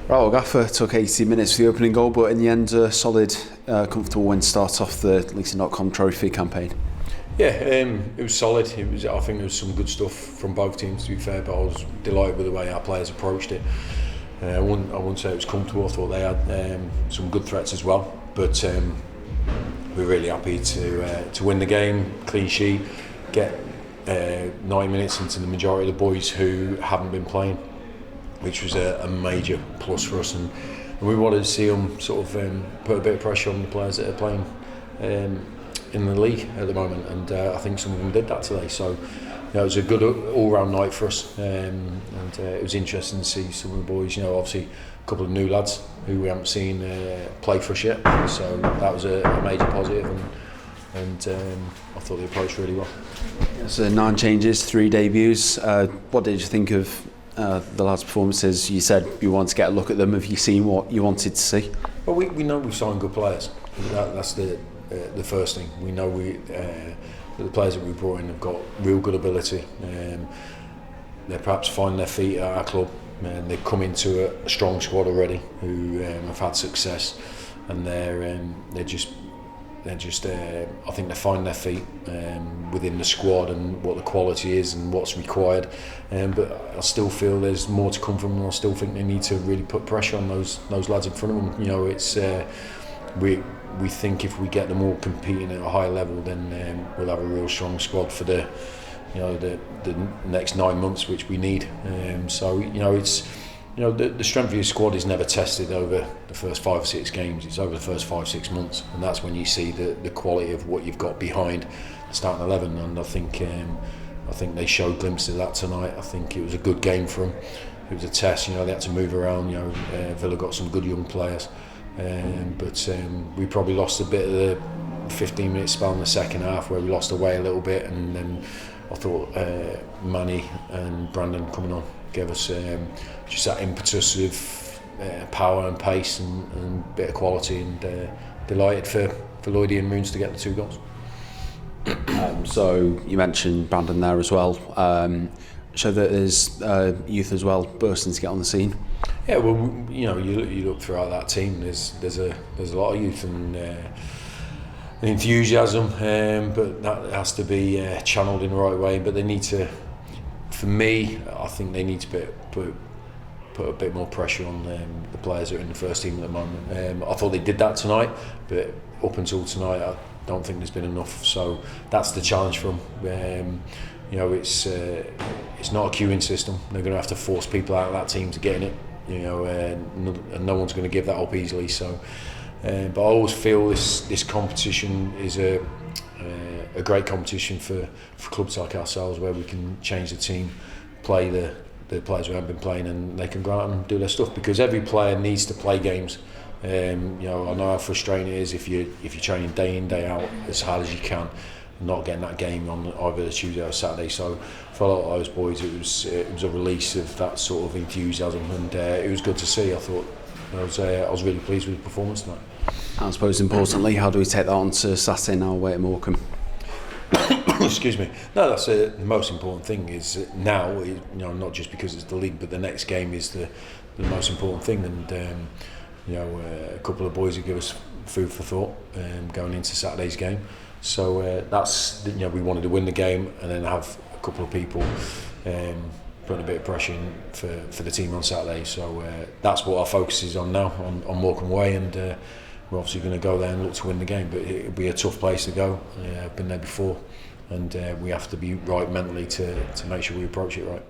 Well, Gaffer took 80 minutes for the opening goal, but in the end, a solid, comfortable win to start off the Leasing.com trophy campaign. Yeah, it was solid. I think there was some good stuff from both teams, to be fair, but I was delighted with the way our players approached it. I wouldn't say it was comfortable. I thought they had some good threats as well, but we're really happy to win the game, clean sheet, get 90 minutes into the majority of the boys who haven't been playing, which was a major plus for us, and we wanted to see them sort of put a bit of pressure on the players that are playing in the league at the moment, and I think some of them did that today. So it was a good all-round night for us, and it was interesting to see some of the boys. Obviously a couple of new lads who we haven't seen play for us yet, so that was a major positive, and I thought they approached really well. So 9 changes, 3 debuts. What did you think of the lads' performances? You said you wanted to get a look at them. Have you seen what you wanted to see? Well, we know we've signed good players. That's the first thing. We know the players that we brought in have got real good ability. They perhaps find their feet at our club, and they've come into a strong squad already who have had success, and they're just I think they find their feet within the squad and what the quality is and what's required. But I still feel there's more to come from them. I still think they need to really put pressure on those lads in front of them. It's we think if we get them all competing at a high level, then we'll have a real strong squad for the next 9 months, which we need. The strength of your squad is never tested over the first 5 or 6 games. It's over the first 5 or 6 months, and that's when you see the quality of what you've got behind the starting 11. And I think they showed glimpses of that tonight. I think it was a good game for them. It was a test. They had to move around. Villa got some good young players, but we probably lost a bit of the 15-minute spell in the second half where we lost away a little bit, and then I thought Manny and Brandon coming on gave us just that impetus of power and pace and a bit of quality, and delighted for Lloydie and Moons to get the 2 goals. So you mentioned Brandon there as well. Show that there's youth as well bursting to get on the scene. Yeah, well, you look throughout that team. There's a lot of youth and enthusiasm, but that has to be channeled in the right way. But they need to. For me, I think they need to put a bit more pressure on the players that are in the first team at the moment. I thought they did that tonight, but up until tonight, I don't think there's been enough. So that's the challenge for them. It's not a queuing system. They're going to have to force people out of that team to get in it. And no one's going to give that up easily. So, but I always feel this competition is a great competition for clubs like ourselves, where we can change the team, play the players who haven't been playing, and they can go out and do their stuff, because every player needs to play games. I know how frustrating it is if you're training day in, day out as hard as you can, not getting that game on either the Tuesday or Saturday. So for a lot of those boys, it was a release of that sort of enthusiasm, and it was good to see. I thought I was really pleased with the performance tonight. I suppose importantly, how do we take that on to Saturday now away at Morecambe? Excuse me. No, that's the most important thing. Is now, not just because it's the league, but the next game is the most important thing. And a couple of boys who give us food for thought going into Saturday's game. So that's we wanted to win the game and then have a couple of people putting a bit of pressure in for the team on Saturday. So that's what our focus is on now, on Morecambe Way, and we're obviously going to go there and look to win the game. But it'll be a tough place to go. I've been there before, and we have to be right mentally to make sure we approach it right.